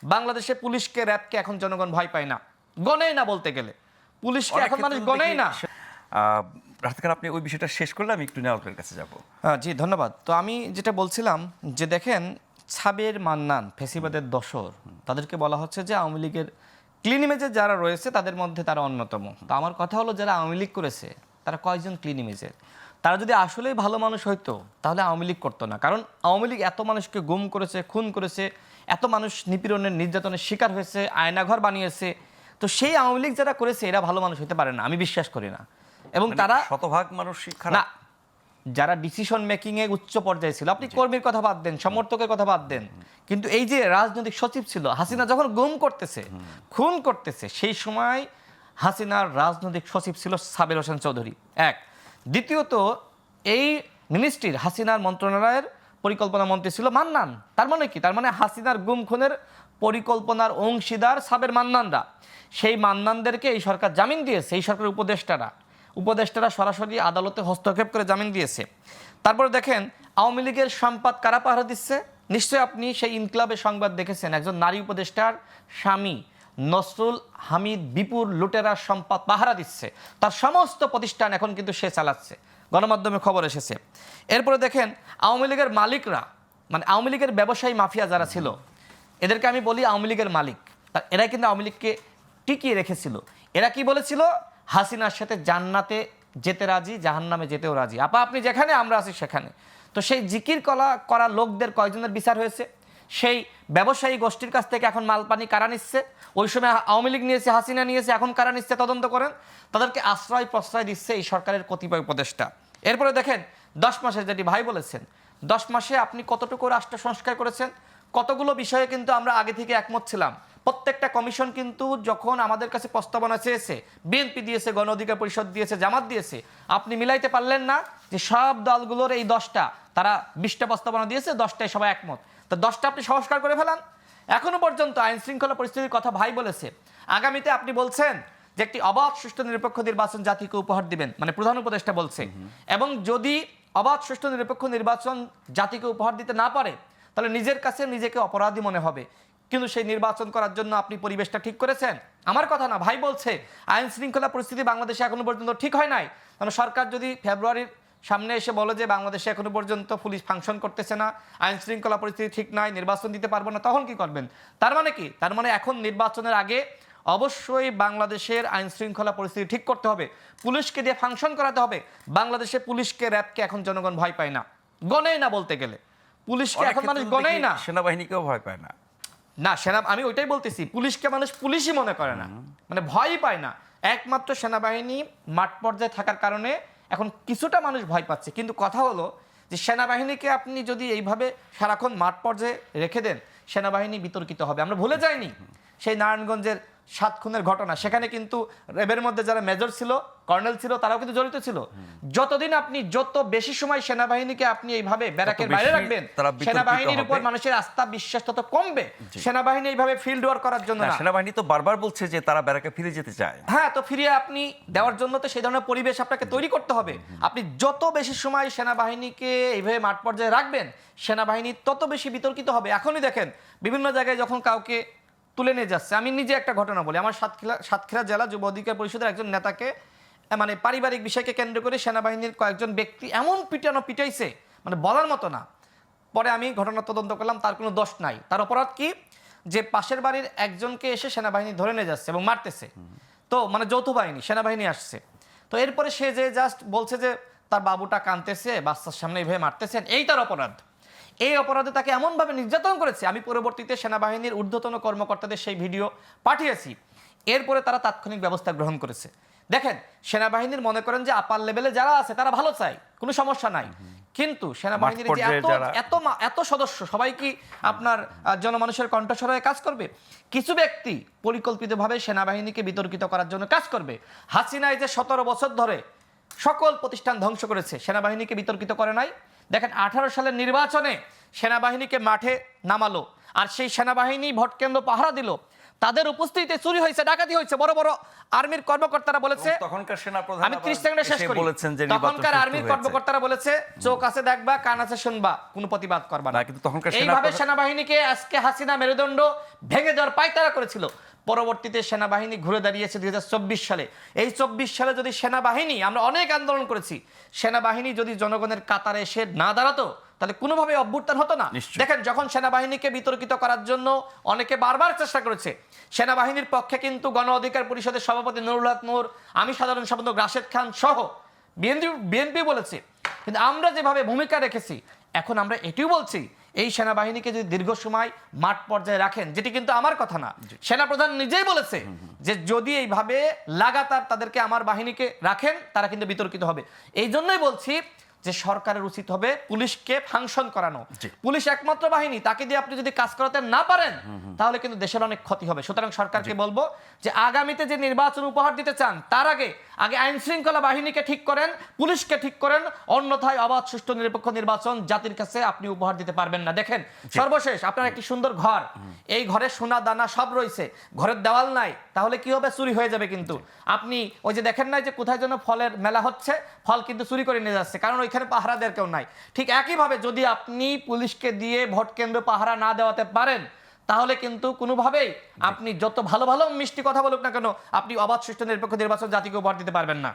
বাংলাদেশে পুলিশকে র্যাবকে এখন জনগণ ভয় পায় না, গণেই না বলতে গেলে পুলিশকে এখন মানুষ গণেই না। রাফিকার, আপনি ওই বিষয়টা শেষ করলে আমি একটু নেওয়ালের কাছে যাব। জি ধন্যবাদ। তো আমি যেটা বলছিলাম যে দেখেন, সাবের মান্নান ফেসিবাদের দোসর, তাদেরকে বলা হচ্ছে যে আওয়ামী লীগের ক্লিন ইমেজে যারা রয়েছে তাদের মধ্যে তারা অন্যতম। তো আমার কথা হলো, যারা আওয়ামী লীগ করেছে তারা কয়জন ক্লিন ইমেজের? তারা যদি আসলেই ভালো মানুষ হইতো তাহলে আওয়ামী লীগ করতো না। কারণ আওয়ামী লীগ এত মানুষকে গুম করেছে, খুন করেছে, এত মানুষ নিপীড়নের নির্যাতনের শিকার হয়েছে, আয়নাঘর বানিয়েছে। তো সেই আওয়ামী লীগ যারা করেছে এরা ভালো মানুষ হতে পারে না, আমি বিশ্বাস করি না। এবং তারা শতভাগ মানুষ না, যারা ডিসিশন মেকিং এ উচ্চ পর্যায়ে ছিল, আপনি কর্মীর কথা বাদ দেন, সমর্থকের কথা বাদ দেন, কিন্তু এই যে রাজনৈতিক সচিব ছিল, হাসিনা যখন গুম করতেছে, খুন করতেছে, সেই সময় হাসিনার রাজনৈতিক সচিব ছিল সাবের হোসেন চৌধুরী। এক, দ্বিতীয়ত এই মিনিস্ট্রির হাসিনার মন্ত্রণালয়ের পরিকল্পনা মন্ত্রী ছিল মান্নান। তার মানে কি? তার মানে হাসিনার গুম খুনের পরিকল্পনার অংশীদার সাবের মান্নানরা। সেই মান্নানদেরকে এই সরকার জামিন দিয়েছে, এই সরকারের উপদেষ্টারা সরাসরি আদালতে হস্তক্ষেপ করে জামিন দিয়েছে। তারপরে দেখেন, আওয়ামী লীগের সম্পদ কারা পাহারা দিচ্ছে? নিশ্চয়ই আপনি সেই ইনকলাবের সংবাদ দেখেছেন, একজন নারী উপদেষ্টার স্বামী নসরুল হামিদ বিপুর লুটেরার সম্পদ পাহারা দিচ্ছে, তার সমস্ত প্রতিষ্ঠান এখন কিন্তু সে চালাচ্ছে, গণমাধ্যমে খবর এসেছে। এরপরে দেখেন, আওয়ামী লীগের মালিকরা, মানে আওয়ামী লীগের ব্যবসায়ী মাফিয়া যারা ছিল, এদেরকে আমি বলি আওয়ামী লীগের মালিক, এরা কিন্তু আওয়ামী লীগকে টিকিয়ে রেখেছিল। এরা কি বলেছিল? হাসিনার সাথে জান্নাতে যেতে রাজি, জাহান্নামে যেতেও রাজি, আপা আপনি যেখানে আমরা আছি সেখানে। তো সেই জিকির করা লোকদের কয়জনের বিচার হয়েছে? সেই ব্যবসায়ী গোষ্ঠীর কাছ থেকে এখন মালপানি কারা নিচ্ছে? ওই সময় আওয়ামী লীগ নিয়েছে, হাসিনা নিয়েছে, এখন কারা নিচ্ছে তদন্ত করেন। তাদেরকে আশ্রয় প্রশ্রয় দিচ্ছে এই সরকারের কতিপয় উপদেষ্টা। এরপরে দেখেন, 10 মাসে, যেটি ভাই বলেছেন, 10 মাসে আপনি কতটুকু রাষ্ট্র সংস্কার করেছেন? কতগুলো বিষয়ে কিন্তু আমরা আগে থেকে একমত ছিলাম। প্রত্যেকটা কমিশন কিন্তু যখন আমাদের কাছে প্রস্তাবনা চেয়েছে, বিএনপি দিয়েছে, গণ অধিকার পরিষদ দিয়েছে, জামাত দিয়েছে, আপনি মিলাইতে পারলেন না যে সব দলগুলোর এই 10টা, তারা 20টা প্রস্তাবনা দিয়েছে, 10টায় সবাই একমত। তো 10টা আপনি সংস্কার করে ফেলান। এখনো পর্যন্ত আইন শৃঙ্খলা পরিস্থিতির কথা ভাই বলেছে। আগামীতে আপনি বলছেন যে একটি অবাধ, সুষ্ঠু, নিরপেক্ষ নির্বাচন জাতিকে উপহার দিবেন, মানে প্রধান উপদেষ্টা বলছে। এবং যদি অবাধ, সুষ্ঠু, নিরপেক্ষ নির্বাচন জাতিকে উপহার দিতে না পারে, তাহলে নিজের কাছে নিজেকে অপরাধী মনে হবে। কিন্তু সেই নির্বাচন করার জন্য আপনি পরিবেশটা ঠিক করেছেন? আমার কথা না, ভাই বলছে আইন শৃঙ্খলা পরিস্থিতি বাংলাদেশে এখনো পর্যন্ত ঠিক হয় নাই। কারণ সরকার যদি ফেব্রুয়ারির সামনে এসে বলে যে বাংলাদেশে এখনো পর্যন্ত পুলিশ ফাংশন করতেছে না, আইন শৃঙ্খলা পরিস্থিতি ঠিক নাই, নির্বাচন দিতে পারবো না, তখন কি করবেন? তার মানে কি? তার মানে এখন নির্বাচনের আগে অবশ্যই বাংলাদেশের আইন শৃঙ্খলা পরিস্থিতি ঠিক করতে হবে, পুলিশকে দিয়ে ফাংশন করাতে হবে। বাংলাদেশে পুলিশকে র্যাবকে এখন জনগণ ভয় পায় না, গণেই না বলতে গেলে পুলিশকে এখন মানুষ গণেই না। সেনাবাহিনীকেও ভয় পায় না। না, আমি ওইটাই বলতেছি, পুলিশকে মানুষ পুলিশই মনে করে না, মানে ভয়ই পায় না। একমাত্র সেনাবাহিনী মাঠ পর্যায়ে থাকার কারণে এখন কিছুটা মানুষ ভয় পাচ্ছে। কিন্তু কথা হলো যে সেনাবাহিনীকে আপনি যদি এইভাবে সারাক্ষণ মাঠ পর্যায়ে রেখে দেন, সেনাবাহিনী বিতর্কিত হবে। আমরা ভুলে যাইনি সেই নারায়ণগঞ্জের 7 খুনের ঘটনা, সেখানে কিন্তু র্যাবের মধ্যে যারা মেজর ছিল, কর্নেল ছিল, তারাও কিন্তু জড়িত ছিল। যতদিন আপনি যত বেশি সময় সেনাবাহিনীকে আপনি এইভাবে ব্যারাকের বাইরে রাখবেন, সেনাবাহিনীর উপর মানুষের আস্থা বিশ্বাস তত কমবে। সেনাবাহিনী এইভাবে ফিল্ড ওয়ার্ক করার জন্য না। সেনাবাহিনী তো বারবার বলছে যে তারা ব্যারাকে ফিরে যেতে চায়। হ্যাঁ, তো ফিরিয়ে আপনি দেওয়ার জন্য তো সেই ধরনের পরিবেশ আপনাকে তৈরি করতে হবে। আপনি যত বেশি সময় সেনাবাহিনীকে এইভাবে মাঠ পর্যায়ে রাখবেন, সেনাবাহিনী তত বেশি বিতর্কিত হবে। এখনই দেখেন, বিভিন্ন জায়গায় যখন কাউকে তুলে নিয়ে যাচ্ছে, আমি নিজে একটা ঘটনা বলি, আমার সাতক্ষীরা জেলা যুব অধিকার পরিষদের একজন নেতাকে, মানে পারিবারিক বিষয়কে কেন্দ্র করে সেনাবাহিনীর কয়েকজন ব্যক্তি এমন পিটাইছে, মানে বলার মতো না। পরে আমি ঘটনা তদন্ত করলাম, তার কোনো দোষ নাই। তার অপরাধ কি? যে পাশের বাড়ির একজনকে এসে সেনাবাহিনী ধরে নিয়ে যাচ্ছে এবং মারতেছে। তো মানে যৌথ বাহিনী, সেনাবাহিনী আসছে। তো এরপরে সে যে জাস্ট বলছে যে তার বাবুটা কাঁদতেছে, বাচ্চার সামনে এইভাবে মারতেছেন, এই তার অপরাধ। এই অপরাধে তাকে এমনভাবে নির্যাতন করেছে, আমি পরবর্তীতে সেনাবাহিনীর ঊর্ধ্বতন কর্মকর্তাদের সেই ভিডিও পাঠিয়েছি। এরপরে তারা তাৎক্ষণিক ব্যবস্থা গ্রহণ করেছে। দেখেন, সেনাবাহিনীর মনে করেন যে আপার লেভেলে যারা আছে তারা ভালো চায়, কোনো সমস্যা নাই। কিন্তু সেনাবাহিনীর যে এত সদস্য, সবাই কি আপনার জনমানুষের কণ্ঠস্বর হয়ে কাজ করবে? কিছু ব্যক্তি পরিকল্পিতভাবে সেনাবাহিনীকে বিতর্কিত করার জন্য কাজ করবে। হাসিনা এই যে 17 বছর ধরে সকল প্রতিষ্ঠান ধ্বংস করেছে, সেনাবাহিনীকে বিতর্কিত করে নাই। দেখেন, 18 সালের নির্বাচনে সেনাবাহিনীকে মাঠে নামালো, আর সেই সেনাবাহিনী ভোট কেন্দ্র পাহারা দিল। তাদের উপস্থিতিতে চুরি হয়েছে, ডাকাতি হয়েছে। বড় বড় আর্মির কর্মকর্তারা বলেছে, তখনকার সেনাপ্রধান আমি 30 সেকেন্ডে শেষ করি, বলেছেন যে তখনকার আর্মির কর্মকর্তারা বলেছে চোখ আছে দেখবা, কান আছে শুনবা, কোনো প্রতিবাদ করবা না। কিন্তু তখনকার এইভাবে সেনাবাহিনীকে আজকে হাসিনা মেরুদণ্ড ভেঙে দেওয়ার পায়তারা করেছিল। পরবর্তীতে সেনাবাহিনী ঘুরে দাঁড়িয়েছে 2024 সালে। এই 24 সালে যদি সেনাবাহিনী, আমরা অনেক আন্দোলন করেছি, সেনাবাহিনী যদি জনগণের কাতারে এসে না দাঁড়াতো তাহলে কোনোভাবে অভ্যুত্থান হতো না। দেখেন, যখন সেনাবাহিনীকে বিতর্কিত করার জন্য অনেকে বারবার চেষ্টা করেছে, সেনাবাহিনীর পক্ষে কিন্তু গণ অধিকার পরিষদের সভাপতি নুরুল হক নূর, আমি সাধারণ সম্পাদক রাশেদ খান সহ বিএনপি বলেছে। কিন্তু আমরা যেভাবে ভূমিকা রেখেছি, এখন আমরা এটিও বলছি, এই সেনাবাহিনীকে যদি দীর্ঘ সময় মাঠ পর্যায়ে রাখেন, যেটি কিন্তু আমার কথা না, সেনাপ্রধান নিজেই বলেছে যে যদি এইভাবে লাগাতার তাদেরকে, আমার বাহিনীকে রাখেন, তারা কিন্তু বিতর্কিত হবে। এই জন্যই বলছি যে সরকারের উচিত হবে পুলিশকে ফাংশন করানো। পুলিশ একমাত্র বাহিনী, তাকে দিয়ে আপনি যদি কাজ করাতে না পারেন তাহলে কিন্তু দেশের অনেক ক্ষতি হবে। সুতরাং সরকারকে বলবো যে আগামীতে যে নির্বাচন উপহার দিতে চান, তার আগে আইন শৃঙ্খলা বাহিনীকে ঠিক করেন, পুলিশকে ঠিক করেন, অন্যথায় অবাধ, সুষ্ঠু, নিরপেক্ষ নির্বাচন জাতির কাছে আপনি উপহার দিতে পারবেন না। দেখেন, সর্বশেষ আপনার একটি সুন্দর ঘর, এই ঘরে সোনা দানা সব রয়েছে, ঘরের দেওয়াল নাই, তাহলে কি হবে? চুরি হয়ে যাবে। কিন্তু আপনি ওই যে দেখেন না যে কোথায় যেন ফলের মেলা হচ্ছে, ফল কিন্তু চুরি করে নিয়ে যাচ্ছে, কারণ ওইখানে পাহারা দেওয়ার কেউ নাই। ঠিক একইভাবে যদি আপনি পুলিশকে দিয়ে ভোট কেন্দ্র পাহারা না দেওয়াতে পারেন, তাহলে কিন্তু কোনোভাবেই আপনি যত ভালো ভালো মিষ্টি কথা বলুক না কেন, আপনি অবাধ, সুষ্ঠু, নিরপেক্ষ নির্বাচন জাতিকে উপহার দিতে পারবেন না।